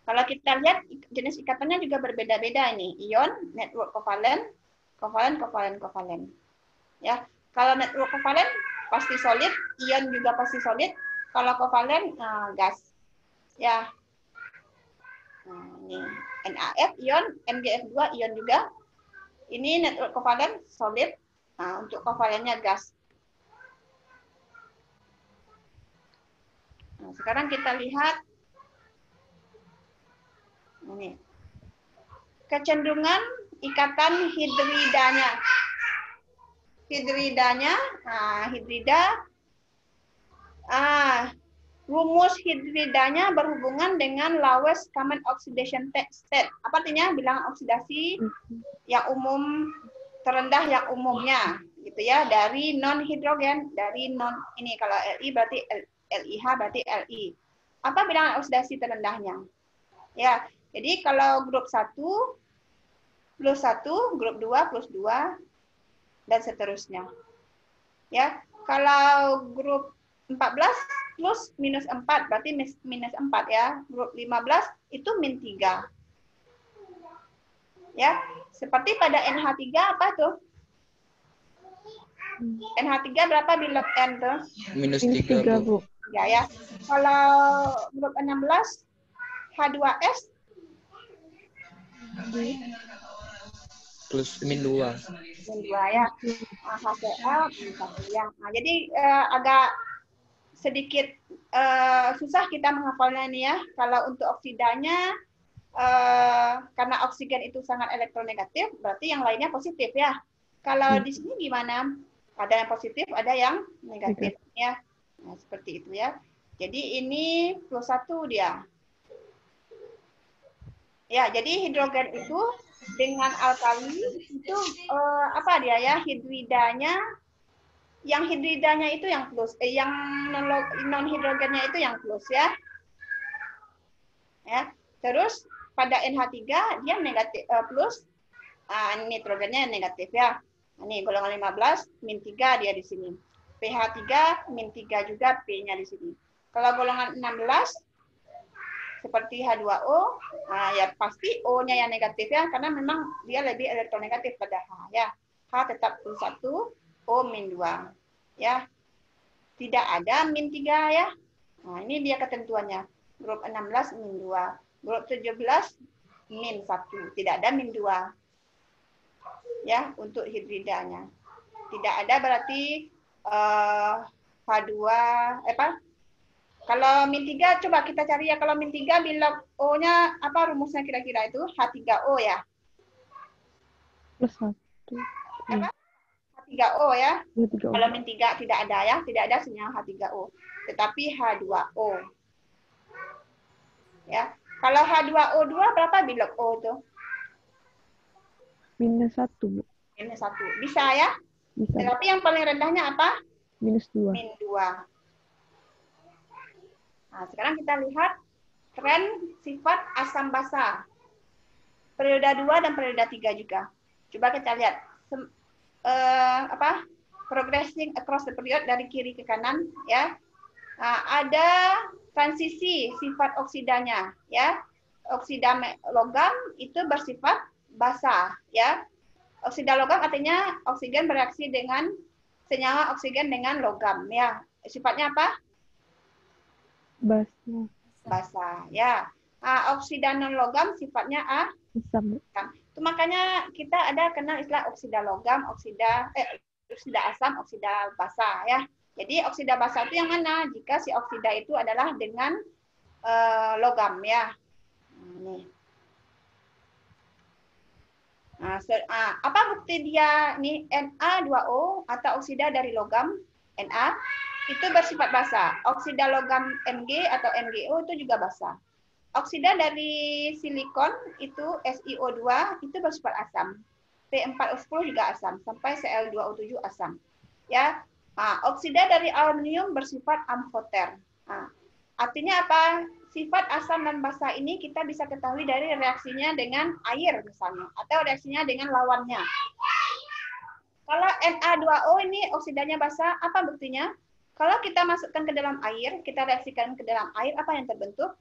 Kalau kita lihat jenis ikatannya juga berbeda-beda ini. Ion, network kovalen, kovalen. Ya, kalau network kovalen pasti solid, ion juga pasti solid. Kalau kovalen gas. Ya. Nah, ini NaF ion, NgF2 ion juga. Ini network kovalen solid. Nah, untuk kovalennya gas. Nah, sekarang kita lihat ini. Kecenderungan ikatan hidridanya. Rumus hidridanya berhubungan dengan lowest common oxidation state. Apa artinya? Bilangan oksidasi yang umum terendah yang umumnya, gitu ya, dari non hidrogen, dari non ini kalau Li berarti LiH berarti Li. Apa bilangan oksidasi terendahnya? Ya, jadi kalau grup 1 plus 1, grup 2 plus 2 dan seterusnya. Ya, kalau grup 14 plus minus 4 berarti minus 4 ya. Grup 15 itu min 3. Ya, seperti pada NH3 apa tuh? NH3 berapa bila N tuh? Minus Minus 3, 3, Bu. Bu. Ya. Kalau grup 16 H2S Plus min 2. min 2 ya. HCl min 1 ya. Nah, jadi agak sedikit susah kita menghafalnya nih ya. Kalau untuk oksidanya karena oksigen itu sangat elektronegatif, berarti yang lainnya positif ya. Kalau di sini gimana? Ada yang positif, ada yang negatif ya. Nah, seperti itu ya. Jadi ini plus 1 dia. Ya, jadi hidrogen itu dengan alkali itu apa dia ya? Hidridanya, yang hidridanya itu yang plus, yang non hidrogennya itu yang plus ya. Ya. Terus pada NH3 dia negatif plus, nitrogennya negatif ya. Ini golongan 15 min 3 dia di sini. pH 3 min 3 juga P-nya di sini. Kalau golongan 16 seperti H2O, ya pasti O-nya yang negatif ya, karena memang dia lebih elektronegatif pada H ya. H tetap plus 1, O min 2. Ya. Tidak ada min 3 ya. Nah, ini dia ketentuannya. Grup 16 min 2. Grup 17 min 1. Tidak ada min 2. Ya, untuk hidridanya. Tidak ada berarti H2 kalau min 3 coba kita cari ya. Kalau min 3 bila O-nya apa rumusnya kira-kira itu? H3O ya. Plus 1. Apa? H3O ya. H3O. Kalau min 3 tidak ada ya, tidak ada sinyal H3O. Tetapi H2O. Ya. Kalau H2O2 berapa bilok O tuh? Minus 1, Bu. Minus 1. Bisa ya? Bisa. Tetapi yang paling rendahnya apa? Minus 2. Min 2. Nah, sekarang kita lihat tren sifat asam basa. Periode 2 dan periode 3 juga. Coba kita lihat. Progressing across the period dari kiri ke kanan ya. Nah, ada transisi sifat oksidanya ya. Oksida logam itu bersifat basa ya. Oksida logam artinya oksigen bereaksi dengan senyawa oksigen dengan logam ya. Sifatnya apa? Basa. Basa ya. Oksida non logam sifatnya Asam. itu makanya kita ada kenal istilah oksida logam, oksida asam, oksida basa ya. Jadi oksida basa itu yang mana? Jika si oksida itu adalah dengan logam ya. Ini. Apa bukti dia nih Na2O atau oksida dari logam Na itu bersifat basa. Oksida logam Mg atau MgO itu juga basa. Oksida dari silikon itu SiO2 itu bersifat asam. P4O10 juga asam sampai Cl2O7 asam. Ya. Oksida dari aluminium bersifat amfoter. Artinya apa? Sifat asam dan basa ini kita bisa ketahui dari reaksinya dengan air misalnya atau reaksinya dengan lawannya. Kalau Na2O ini oksidanya basa, apa buktinya? Kalau kita masukkan ke dalam air, kita reaksikan ke dalam air, apa yang terbentuk?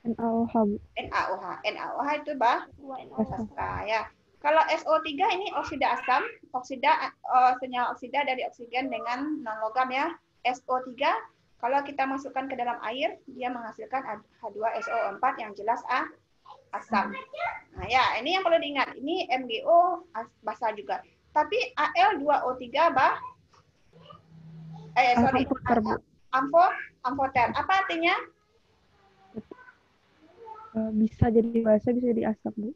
NaOH, Bu. NaOH. NaOH itu basa ya. Kalau SO3 ini oksida asam, senyawa oksida dari oksigen dengan non logam ya. SO3 kalau kita masukkan ke dalam air dia menghasilkan H2SO4 yang jelas asam. Nah, ya, ini yang perlu diingat. Ini MgO basa juga. Tapi Al2O3 amfoter. Apa artinya? Bisa jadi basa, bisa jadi asam, Bu.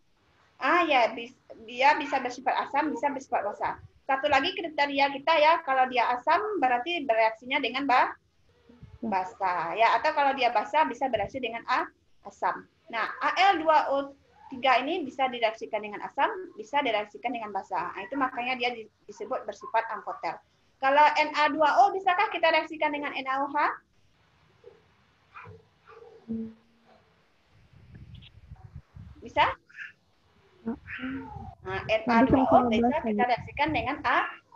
Ya, dia bisa bersifat asam, bisa bersifat basa. Satu lagi kriteria kita ya, kalau dia asam berarti bereaksinya dengan basa ya, atau kalau dia basa bisa bereaksi dengan asam. Nah, Al2O3 ini bisa direaksikan dengan asam, bisa direaksikan dengan basa. Nah, itu makanya dia disebut bersifat amfoter. Kalau Na2O bisakah kita reaksikan dengan NaOH? Bisa? Nah, Na2O bisa kita reaksikan dengan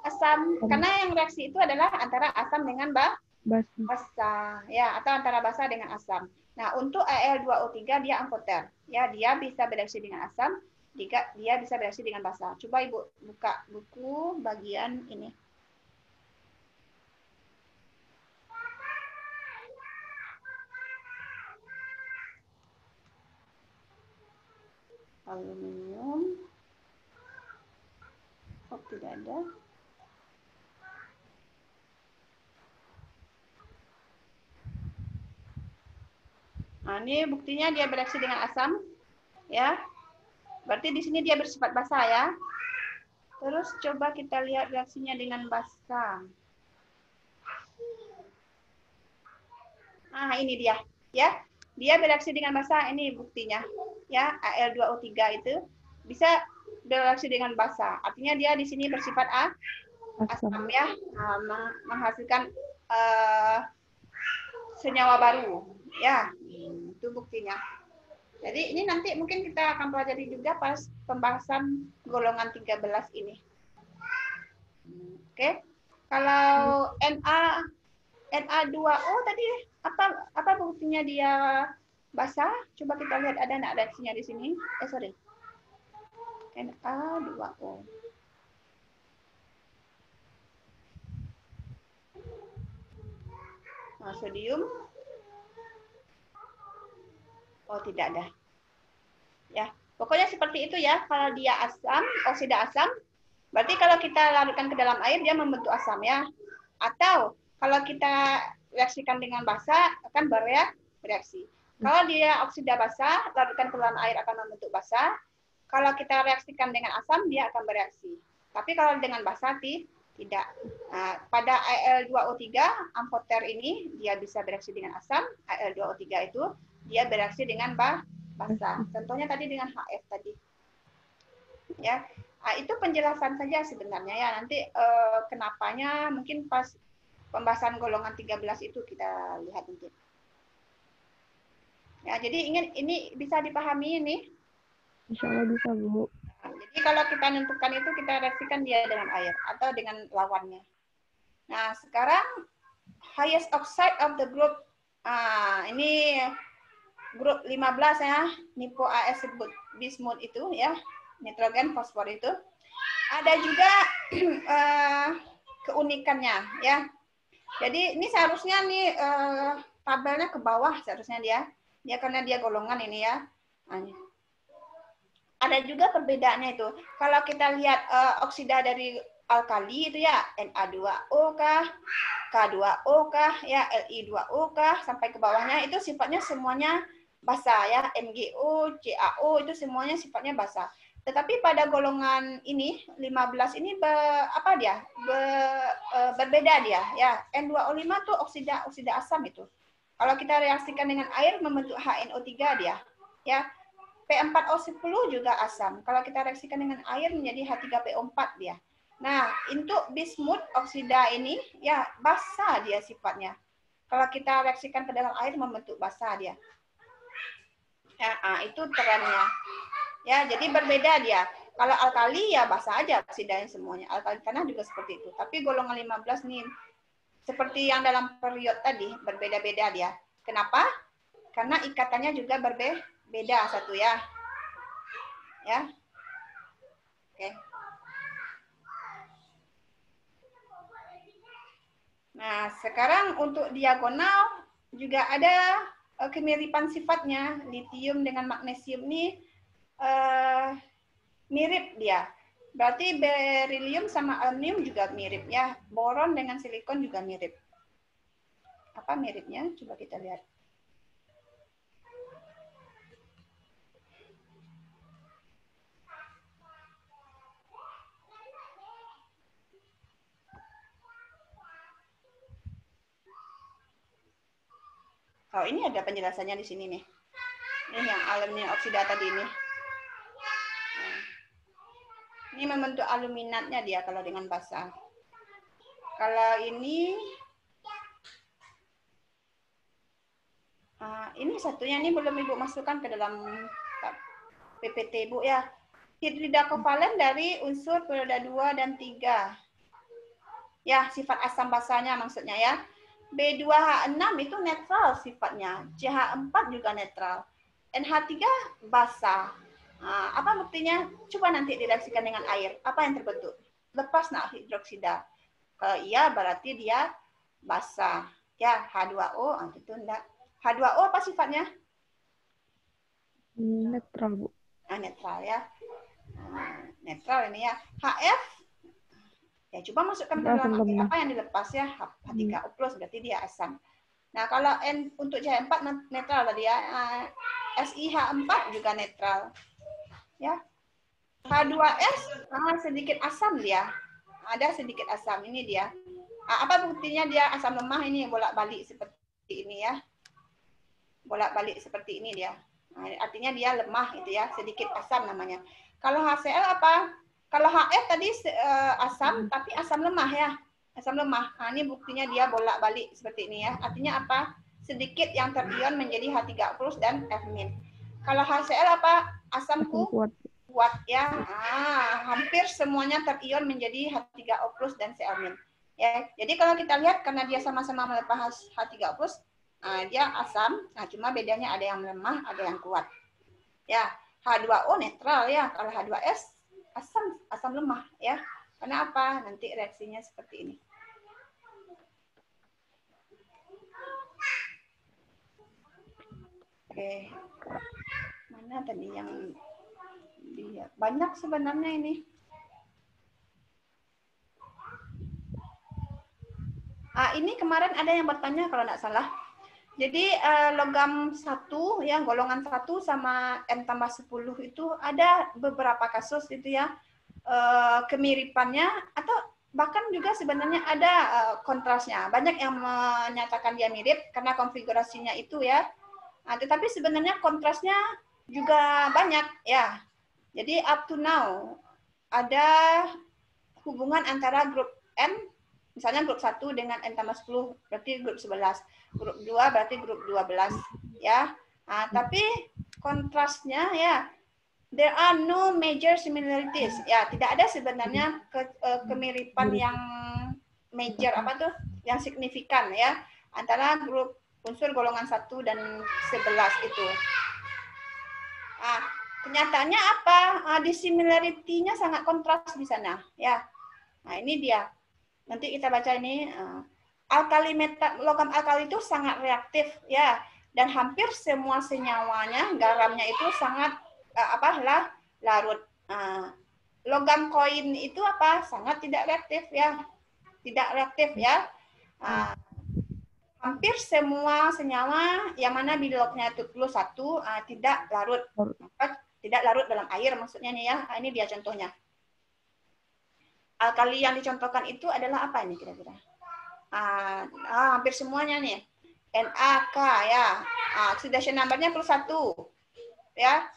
asam. Karena yang reaksi itu adalah antara asam dengan basa, ya, atau antara basa dengan asam. Nah, untuk Al2O3 dia amfoter. Ya, dia bisa bereaksi dengan asam, dia bisa bereaksi dengan basa. Coba Ibu buka buku bagian ini. Aluminium. Oh, tidak ada. Nah, ini buktinya dia bereaksi dengan asam, ya. Berarti di sini dia bersifat basa ya. Terus coba kita lihat reaksinya dengan basa. Nah, ini dia, ya. Dia bereaksi dengan basa, ini buktinya, ya. Al2O3 itu bisa bereaksi dengan basa. Artinya dia di sini bersifat asam ya, menghasilkan senyawa baru, ya. Itu buktinya. Jadi ini nanti mungkin kita akan pelajari juga pas pembahasan golongan 13 ini. Oke. Kalau Na2O tadi apa buktinya dia basa? Coba kita lihat ada enggak reaksinya di sini. Sorry. Na2O. Nah, sodium. Oh, tidak ada. Ya, pokoknya seperti itu ya. Kalau dia asam, oksida asam, berarti kalau kita larutkan ke dalam air dia membentuk asam ya. Atau kalau kita reaksikan dengan basa akan bereaksi. Kalau dia oksida basa, larutkan ke dalam air akan membentuk basa. Kalau kita reaksikan dengan asam dia akan bereaksi. Tapi kalau dengan basa tidak. Nah, pada Al2O3 amfoter ini dia bisa bereaksi dengan asam. Al2O3 itu dia bereaksi dengan basa. Contohnya tadi dengan HF tadi. Ya, itu penjelasan saja sebenarnya ya. Nanti kenapanya mungkin pas pembahasan golongan 13 itu kita lihat nanti. Ya, jadi ini bisa dipahami ini. Insya Allah bisa, Bu. Jadi kalau kita menentukan itu kita reaksikan dia dengan air atau dengan lawannya. Nah, sekarang highest oxide of the group. Ini grup 15 ya, Nipo AS bismut itu ya, nitrogen fosfor itu. Ada juga keunikannya ya. Jadi ini seharusnya nih tabelnya ke bawah seharusnya dia karena dia golongan ini ya. Ada juga perbedaannya itu. Kalau kita lihat oksida dari alkali itu ya, Na2O kah, K2O kah, ya Li2O kah, sampai ke bawahnya itu sifatnya semuanya basa ya, MgO, CaO itu semuanya sifatnya basa. Tetapi pada golongan ini 15 ini berbeda dia ya. N2O5 tuh oksida asam itu. Kalau kita reaksikan dengan air membentuk HNO3 dia ya. P4O10 juga asam. Kalau kita reaksikan dengan air menjadi H3PO4 dia. Nah, untuk bismut oksida ini ya basa dia sifatnya. Kalau kita reaksikan ke dalam air membentuk basa dia. Ya, itu trennya. Ya, jadi berbeda dia. Kalau alkali ya basa aja oksidanya semuanya. Alkali tanah juga seperti itu. Tapi golongan 15 nih seperti yang dalam periode tadi berbeda-beda dia. Kenapa? karena ikatannya juga berbeda satu ya. Ya. Oke. Nah, sekarang untuk diagonal juga ada kemiripan sifatnya. Litium dengan magnesium ini mirip dia. Berarti berilium sama aluminium juga mirip ya. Boron dengan silikon juga mirip. Apa miripnya? Coba kita lihat. Oh, ini ada penjelasannya di sini nih. Ini yang aluminium oksida tadi ini. Nah, ini membentuk aluminatnya dia kalau dengan basah. Kalau ini satunya ini belum Ibu masukkan ke dalam PPT Bu ya. Hidrida kovalen dari unsur periode 2 dan 3. Ya, sifat asam basahnya maksudnya ya. B2H6 itu netral sifatnya. CH4 juga netral. NH3 basah. Nah, apa buktinya? Coba nanti direaksikan dengan air. Apa yang terbentuk? Lepas nah hidroksida. Iya, berarti dia basah. Ya, H2O, itu enggak. H2O apa sifatnya? Netral, Bu. Netral ya. Netral ini ya. HF, ya coba masukkan ke dalam air. Apa yang dilepas ya? H3O+, berarti dia asam. Nah, kalau N untuk CH4 netral tadi ya. SiH4 juga netral. Ya. H2S sedikit asam dia. Ada sedikit asam, ini dia. Apa buktinya dia asam lemah ini bolak-balik seperti ini ya. Bolak-balik seperti ini dia. Artinya dia lemah itu ya, sedikit asam namanya. Kalau HCl apa? Kalau HF tadi asam, tapi asam lemah ya. Asam lemah. Nah, ini buktinya dia bolak-balik seperti ini ya. Artinya apa? Sedikit yang terion menjadi H3O+ dan F-. Kalau HCl apa? Asam kuat ya. Hampir semuanya terion menjadi H3O+ dan Cl-. Ya. Jadi kalau kita lihat karena dia sama-sama melepas H3O+, dia asam. Nah, cuma bedanya ada yang lemah, ada yang kuat. Ya, H2O netral ya. Kalau H2S asam lemah ya. Karena apa? Nanti reaksinya seperti ini. Oke. Mana tadi yang dia banyak sebenarnya ini. Ini kemarin ada yang bertanya kalau nggak salah. Jadi logam 1 ya, golongan 1 sama N+10 itu ada beberapa kasus itu ya, kemiripannya atau bahkan juga sebenarnya ada kontrasnya. Banyak yang menyatakan dia mirip karena konfigurasinya itu ya. Tetapi sebenarnya kontrasnya juga banyak ya. Jadi up to now ada hubungan antara grup N, misalnya grup 1 dengan N+10 berarti grup 11. Grup 2 berarti grup 12 ya. Tapi kontrasnya ya, there are no major similarities. Ya, tidak ada sebenarnya kemiripan yang major yang signifikan ya antara grup unsur golongan 1 dan 11 itu. Kenyataannya apa? Dissimilarity-nya sangat kontras di sana ya. Nah, ini dia. Nanti kita baca ini. Logam alkali itu sangat reaktif ya, dan hampir semua senyawanya garamnya itu sangat larut. Logam koin itu sangat tidak reaktif ya. Hampir semua senyawa yang mana bilognya itu +1 tidak larut dalam air maksudnya nih ya. Ini dia contohnya. Alkali yang dicontohkan itu adalah apa ini kira-kira? Hampir semuanya nih. NaK ya. Oxidation number-nya +1 ya.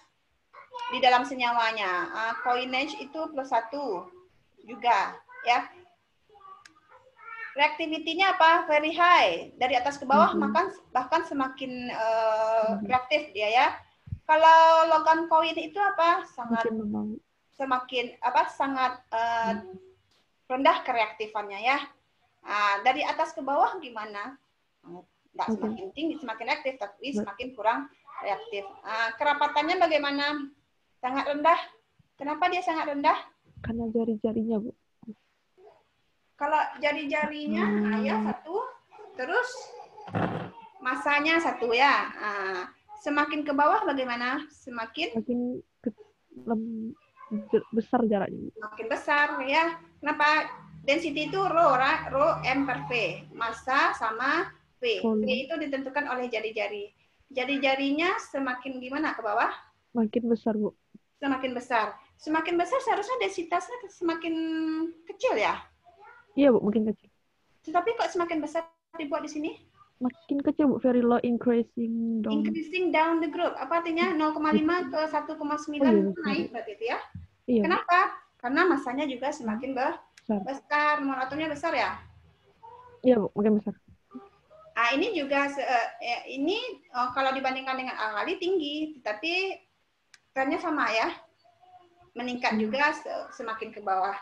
Di dalam senyawanya. Coinage itu +1 juga ya. Reactivity-nya apa? Very high. Dari atas ke bawah bahkan semakin reaktif dia ya. Kalau logam koin itu sangat rendah kereaktifannya ya. Dari atas ke bawah gimana? Nggak Oke. semakin tinggi, semakin aktif, tapi semakin kurang reaktif. Kerapatannya bagaimana? Sangat rendah. Kenapa dia sangat rendah? Karena jari-jarinya, Bu. Kalau jari-jarinya, ya satu, terus masanya satu ya. Semakin ke bawah bagaimana? Semakin Makin besar jaraknya, Bu. makin besar ya. Kenapa? Density itu rho M per V. Massa sama V. V itu ditentukan oleh jari-jari. Jari-jarinya semakin gimana ke bawah? Makin besar, Bu. Semakin besar. Semakin besar seharusnya densitasnya semakin kecil ya. Iya, Bu, makin kecil. Tetapi kok semakin besar dibuat di sini? Makin kecil, Bu. Very low increasing down. Increasing down the group. Apa artinya? 0,5 ke 1,9 Oh, iya, naik berarti itu ya. Iya, Bu. Kenapa? Karena masanya juga semakin besar. Monotonnya besar ya. Iya, Bu, makin besar. Ini juga kalau dibandingkan dengan alkali tinggi, tapi trennya sama ya. Meningkat juga semakin ke bawah.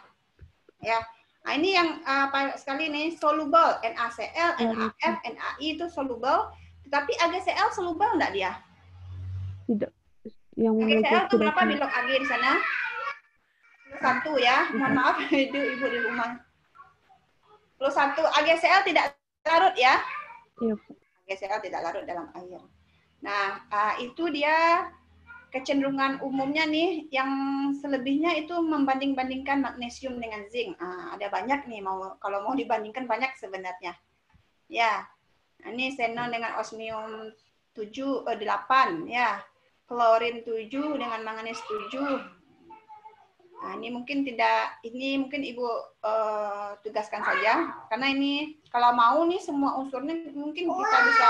Ya. Nah, ini yang apa sekali nih, soluble, NaCl, NaF, NaI itu soluble, tetapi AgCl soluble enggak dia? Tidak. Yang memiliki AgCl itu berapa oxidasi. bilog Ag di sana? Satu ya, mohon maaf itu ibu di rumah. Plus satu, AgCl tidak larut ya? Iya, Bu. AgCl tidak larut dalam air. Nah, itu dia kecenderungan umumnya nih, yang selebihnya itu membanding-bandingkan magnesium dengan zinc. Ada banyak nih, kalau mau dibandingkan banyak sebenarnya. Ya, ini xenon dengan osmium 8 ya, klorin 7 dengan manganis 7. Nah, ini mungkin Ibu tugaskan saja, karena ini kalau mau nih semua unsurnya mungkin kita bisa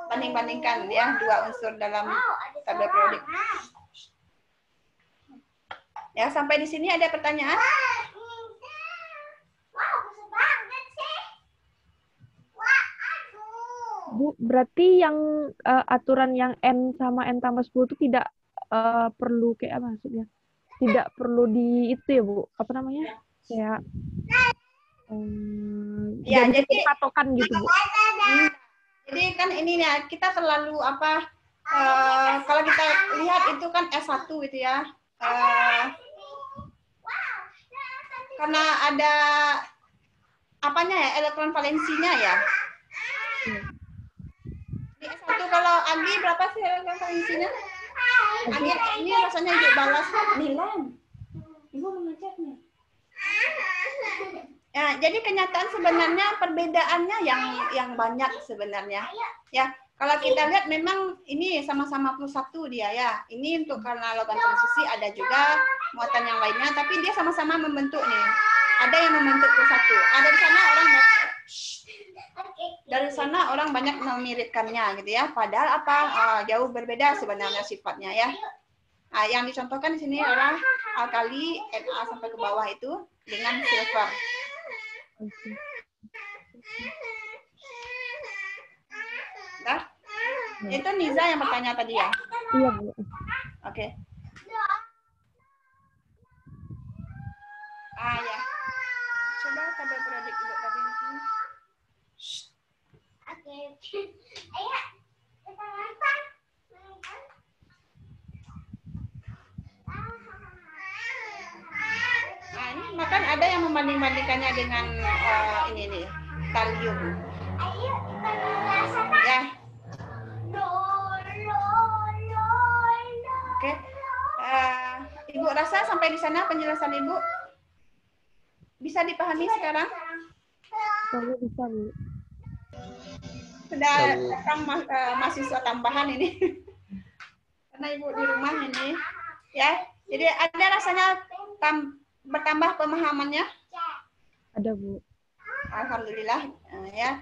banding-bandingkan ya, dua unsur dalam tabel periodik. Ya, sampai di sini ada pertanyaan? Bu, berarti yang aturan yang N sama N tambah 10 itu tidak perlu kayak apa maksudnya? Tidak perlu di itu ya, Bu. Apa namanya? Kayak Ya, tidak bisa jadi patokan gitu, Bu. Jadi kan ini ya, kita selalu kalau kita lihat itu kan S1 itu ya. Karena ada apanya ya, elektron valensinya ya. Di S1 kalau Agi berapa sih elektron valensinya? Agi ini rasanya ibu balas Nilan. Ibu mengajar nih. Ya, jadi kenyataan sebenarnya perbedaannya yang banyak sebenarnya. Ya, kalau kita lihat memang ini sama-sama plus 1 dia ya. Ini untuk karena logam transisi, ada juga muatan yang lainnya, tapi dia sama-sama membentuk nih. Ada yang membentuk plus 1. Ada dari sana orang banyak memiripkannya gitu ya. Padahal jauh berbeda sebenarnya sifatnya ya. Nah, yang dicontohkan di sini adalah alkali Na sampai ke bawah itu dengan silver. Dah? Itu Niza yang bertanya tadi ya? Iya, Bu. Oke. Ya. Coba tabel periodik Ibu tadi. Oke. Ayo. Kita nonton. Nah, ini bahkan ada yang membanding-bandingkannya dengan ini nih, kalium. Ya. Oke. Ibu rasa sampai di sana penjelasan Ibu bisa dipahami sekarang? Kalau bisa, Bu. Sudah datang mahasiswa tambahan ini. Karena Ibu di rumah ini. Ya. Jadi ada rasanya bertambah pemahamannya? Ada, Bu. Alhamdulillah ya.